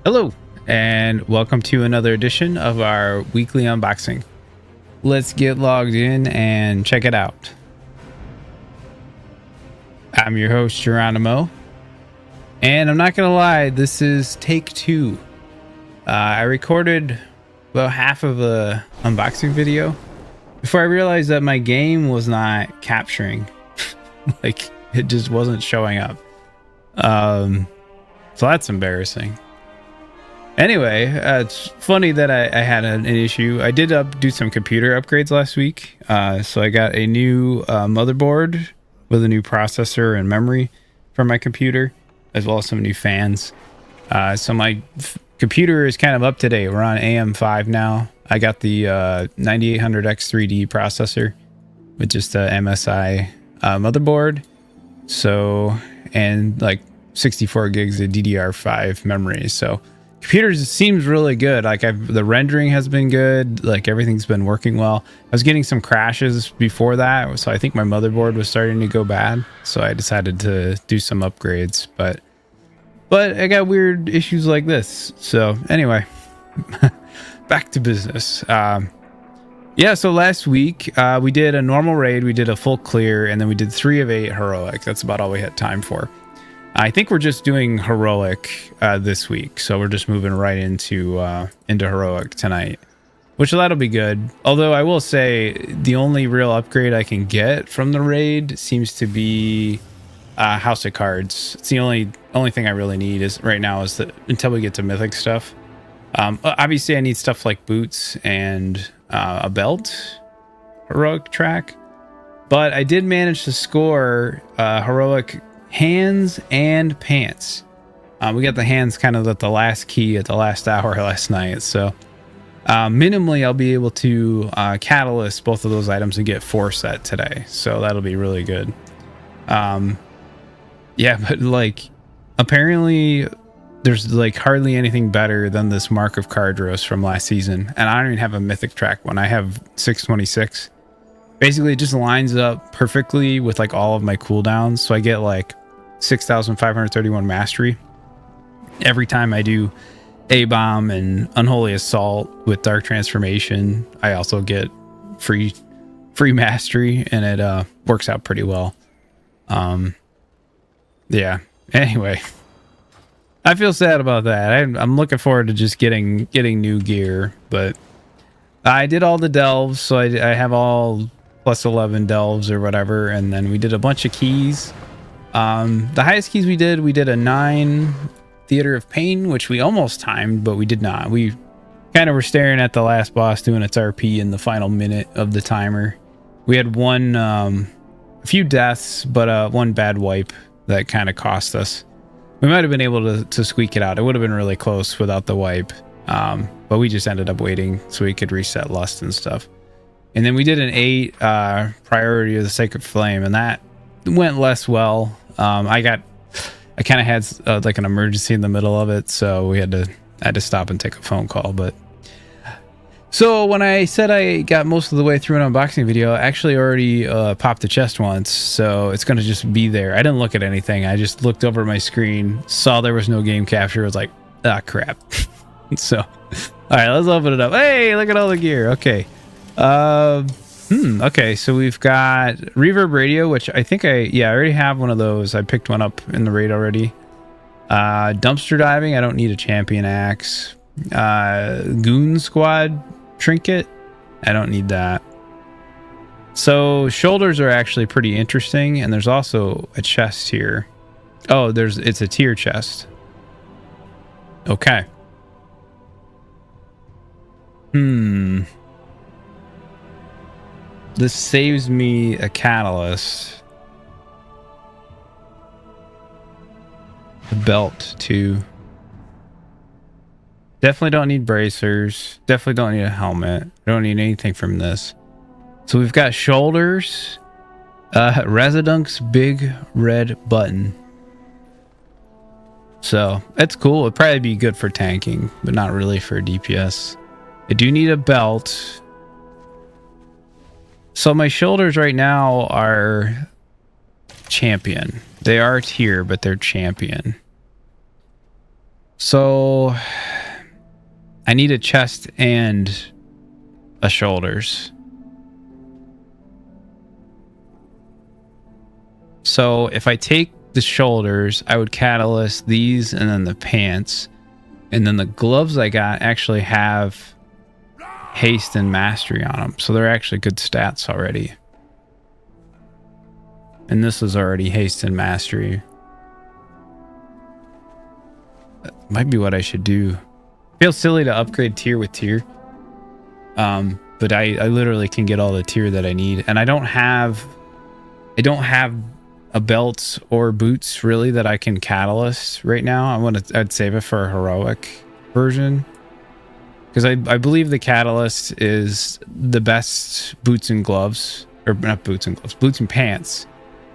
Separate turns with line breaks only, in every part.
Hello, and welcome to another edition of our weekly unboxing. Let's get logged in and check it out. I'm your host, Geronimo, and I'm not gonna lie, this is take two. I recorded about half of a unboxing video before I realized that my game was not capturing. Like, it just wasn't showing up. So that's embarrassing. Anyway, it's funny that I had an issue. I did do some computer upgrades last week. So I got a new motherboard with a new processor and memory for my computer, as well as some new fans. So my computer is kind of up to date. We're on AM5 now. I got the 9800X3D processor with just a MSI motherboard. So, and like 64 gigs of DDR5 memory. So computer seems really good. Like the rendering has been good. Like everything's been working well. I was getting some crashes before that, so I think my motherboard was starting to go bad. So I decided to do some upgrades, but I got weird issues like this. So anyway, back to business. Yeah. So last week we did a normal raid, we did a full clear, and then we did 3 of 8 heroic. That's about all we had time for. I think we're just doing heroic this week, so we're just moving right into heroic tonight, which that'll be good. Although I will say the only real upgrade I can get from the raid seems to be House of Cards. It's the only thing I really need is right now is that until we get to mythic stuff. Obviously, I need stuff like boots and a belt, heroic track, but I did manage to score heroic hands and pants. We got the hands kind of at the last key at the last hour last night, so minimally I'll be able to catalyst both of those items and get 4 set today, so that'll be really good. Yeah, but like apparently there's like hardly anything better than this Mark of Cardros from last season, and I don't even have a mythic track one. I have 626. Basically it just lines up perfectly with like all of my cooldowns, so I get like 6,531 mastery every time I do A-bomb and Unholy Assault with Dark Transformation. I also get free mastery, and it works out pretty well. Yeah, anyway, I feel sad about that. I'm looking forward to just getting new gear, but I did all the delves, so I have all plus 11 delves or whatever, and then we did a bunch of keys. The highest keys we did a 9 Theater of Pain, which we almost timed, but we did not. We kind of were staring at the last boss doing its RP in the final minute of the timer. We had a few deaths, but one bad wipe that kind of cost us. We might have been able to squeak it out. It would have been really close without the wipe, but we just ended up waiting so we could reset lust and stuff. And then we did an 8 Priority of the Sacred Flame, and that went less well. I kind of had like an emergency in the middle of it, so I had to stop and take a phone call. But so when I said I got most of the way through an unboxing video, I actually already popped the chest once, so it's gonna just be there. I didn't look at anything. I just looked over my screen, saw there was no game capture. I was like, ah, crap. So all right, let's open it up. Hey, look at all the gear. Okay. Okay, so we've got Reverb Radio, which I think I already have one of those. I picked one up in the raid already. Dumpster Diving, I don't need a champion axe. Goon Squad Trinket, I don't need that. So shoulders are actually pretty interesting, and there's also a chest here. Oh, it's a tier chest. Okay. This saves me a catalyst. The belt too. Definitely don't need bracers. Definitely don't need a helmet. Don't need anything from this. So we've got shoulders. Residunk's big red button. So that's cool. It'd probably be good for tanking, but not really for DPS. I do need a belt. So my shoulders right now are champion. They are tier, but they're champion. So I need a chest and a shoulders. So if I take the shoulders, I would catalyst these and then the pants. And then the gloves I got actually have haste and mastery on them. So they're actually good stats already. And this is already haste and mastery. That might be what I should do. Feels silly to upgrade tier with tier. But I literally can get all the tier that I need. And I don't have a belt or boots really that I can catalyst right now. I'd save it for a heroic version. Because I believe the catalyst is the best boots and gloves. Or not boots and gloves, boots and pants.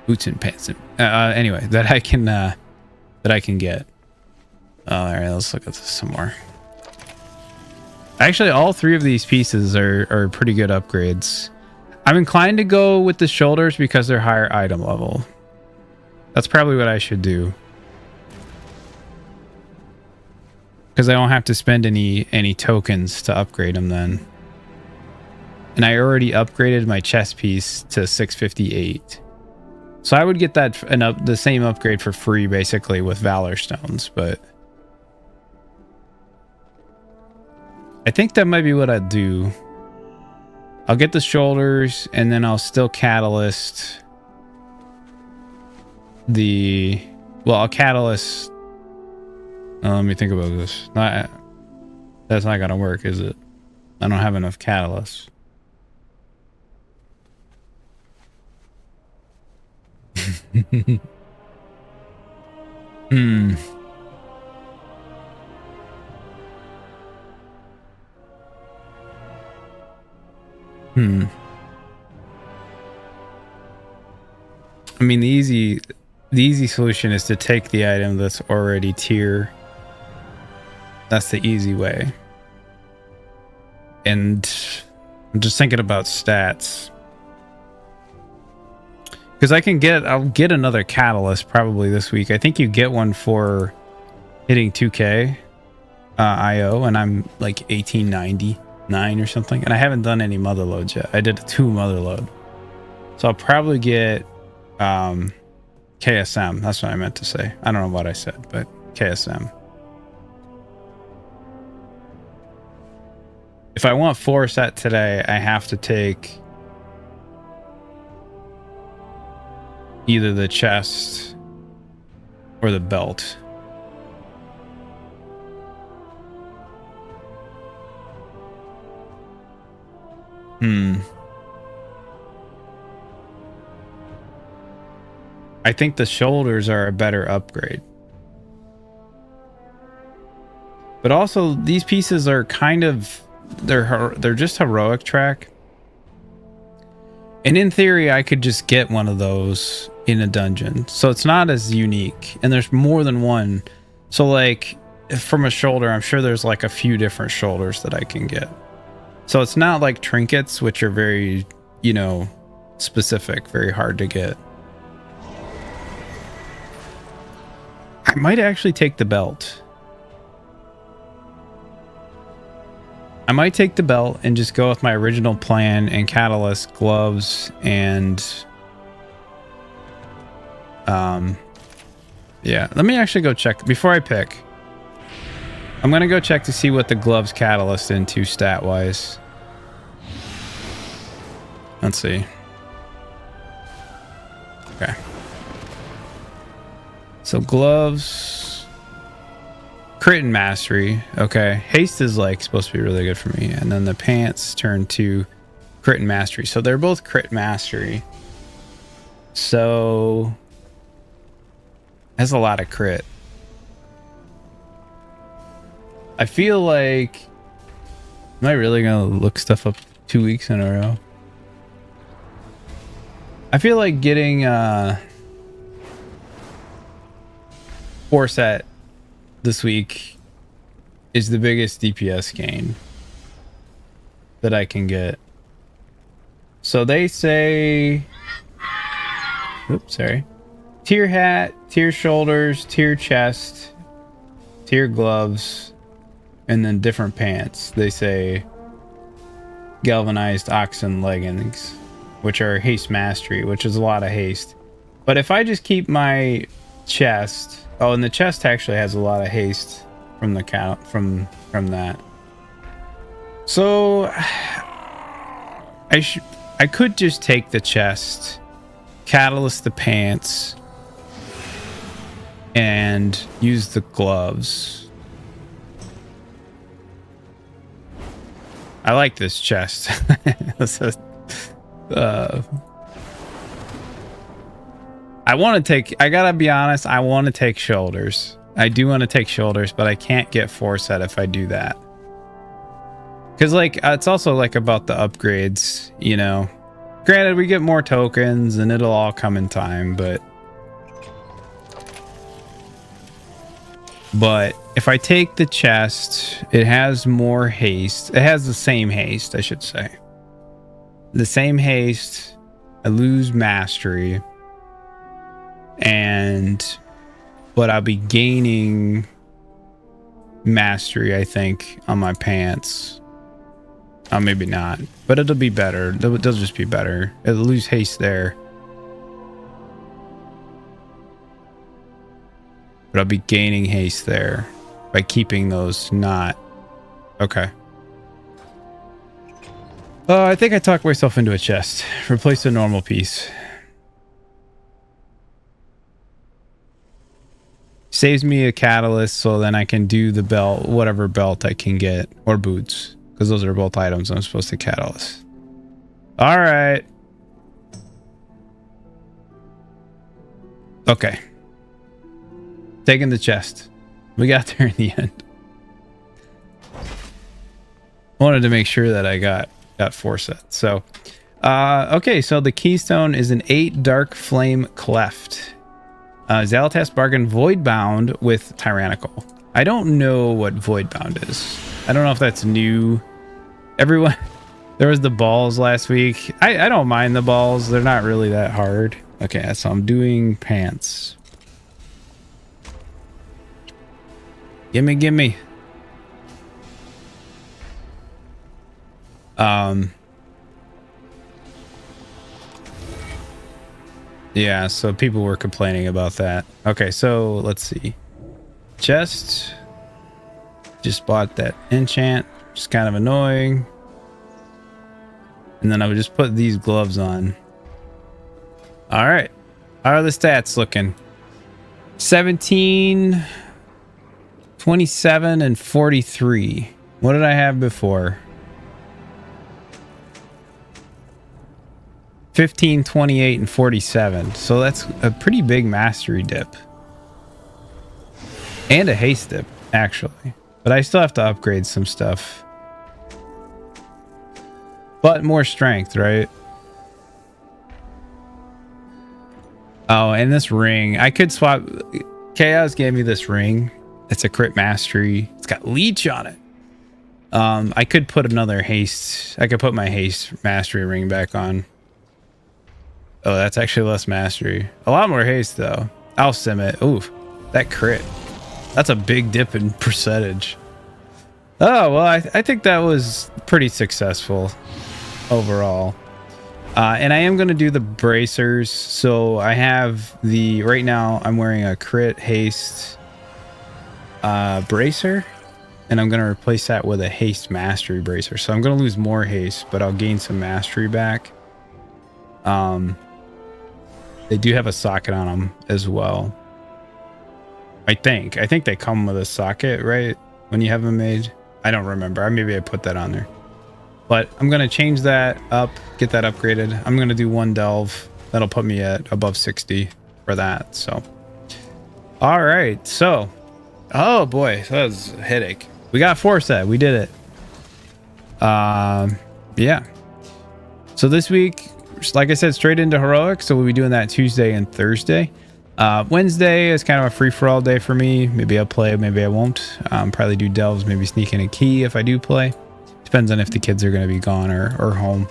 Boots and pants. Anyway, that I can get. All right, let's look at this some more. Actually, all three of these pieces are pretty good upgrades. I'm inclined to go with the shoulders because they're higher item level. That's probably what I should do. Because I don't have to spend any tokens to upgrade them then. And I already upgraded my chest piece to 658. So I would get that the same upgrade for free basically with Valor Stones, but I think that might be what I'd do. I'll get the shoulders and then I'll still catalyst I'll catalyst. Let me think about this. That's not gonna work, is it? I don't have enough catalysts. I mean, the easy solution is to take the item that's already tier. That's the easy way. And I'm just thinking about stats. Because I'll get another catalyst probably this week. I think you get one for hitting 2k IO, and I'm like 1899 or something. And I haven't done any mother loads yet. I did a 2 mother load. So I'll probably get KSM. That's what I meant to say. I don't know what I said, but KSM. If I want 4 set today, I have to take either the chest or the belt. I think the shoulders are a better upgrade. But also these pieces are kind of they're just heroic track. And in theory I could just get one of those in a dungeon. So it's not as unique, and there's more than one. So like from a shoulder, I'm sure there's like a few different shoulders that I can get. So it's not like trinkets, which are very, specific, very hard to get. I might actually take the belt. I might take the belt and just go with my original plan and catalyst, gloves, and yeah. Let me actually go check before I pick. I'm gonna go check to see what the gloves catalyst into stat wise. Let's see. Okay. So gloves crit and mastery. Okay. Haste is like supposed to be really good for me. And then the pants turn to crit and mastery. So they're both crit mastery. So that's a lot of crit. I feel like, am I really gonna look stuff up 2 weeks in a row? I feel like getting 4 set this week is the biggest DPS gain that I can get. So they say, oops, sorry. Tier hat, tier shoulders, tier chest, tier gloves, and then different pants. They say galvanized oxen leggings, which are haste mastery, which is a lot of haste. But if I just keep my chest, oh, and the chest actually has a lot of haste from the count from that. So I could just take the chest, catalyst the pants, and use the gloves. I like this chest. I want to take, I gotta be honest, I want to take shoulders. I do want to take shoulders, but I can't get 4 set if I do that. Because like, it's also like about the upgrades, you know. Granted, we get more tokens and it'll all come in time, but if I take the chest, it has more haste. It has the same haste, I should say. The same haste. I lose mastery. But I'll be gaining mastery, I think, on my pants. Oh, maybe not. But it'll be better. It'll just be better. It'll lose haste there. But I'll be gaining haste there by keeping those not. Okay. I think I talked myself into a chest. Replace a normal piece. Saves me a catalyst, so then I can do the belt, whatever belt I can get, or boots, because those are both items I'm supposed to catalyst. All right. Okay. Taking the chest. We got there in the end. Wanted to make sure that I got 4 sets. So, okay. So the keystone is an 8 dark flame cleft. Zalatas bargain Voidbound with Tyrannical. I don't know what Voidbound is. I don't know if that's new. Everyone, there was the balls last week. I don't mind the balls. They're not really that hard. Okay, so I'm doing pants. Gimme. Yeah, so people were complaining about that. Okay, so let's see. Just bought that enchant. Just kind of annoying. And then I would just put these gloves on. All right. How are the stats looking? 17, 27, and 43. What did I have before? 15, 28, and 47. So that's a pretty big mastery dip. And a haste dip, actually. But I still have to upgrade some stuff. But more strength, right? Oh, and this ring. I could swap. Chaos gave me this ring. It's a crit mastery. It's got leech on it. I could put another haste. I could put my haste mastery ring back on. Oh, that's actually less mastery. A lot more haste, though. I'll sim it. Ooh, that crit. That's a big dip in percentage. Oh, well, I think that was pretty successful overall. And I am going to do the bracers. So I have the... Right now, I'm wearing a crit haste bracer. And I'm going to replace that with a haste mastery bracer. So I'm going to lose more haste, but I'll gain some mastery back. They do have a socket on them as well. I think they come with a socket, right? When you have them made. I don't remember. Maybe I put that on there. But I'm going to change that up, get that upgraded. I'm going to do 1 delve. That'll put me at above 60 for that. So, all right. So, oh boy, that was a headache. We got 4 set. We did it. Yeah. So this week, like I said, straight into heroic. So we'll be doing that Tuesday and Thursday. Wednesday is kind of a free-for-all day for me. Maybe I'll play, maybe I won't. Probably do delves, maybe sneak in a key if I do play. Depends on if the kids are going to be gone or home.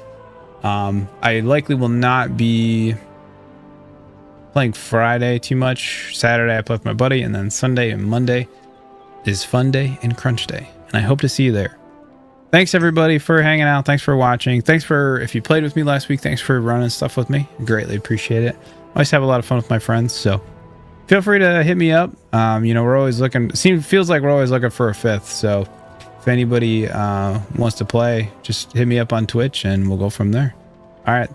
I likely will not be playing Friday too much. Saturday I play with my buddy, and then Sunday and Monday is fun day and crunch day. And I hope to see you there. Thanks everybody for hanging out. Thanks for watching. Thanks for, if you played with me last week, thanks for running stuff with me. Greatly appreciate it. I always have a lot of fun with my friends, so feel free to hit me up. You know, we're always looking, feels like we're always looking for a 5th. So if anybody wants to play, just hit me up on Twitch and we'll go from there. All right.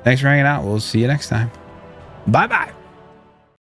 Thanks for hanging out. We'll see you next time. Bye-bye.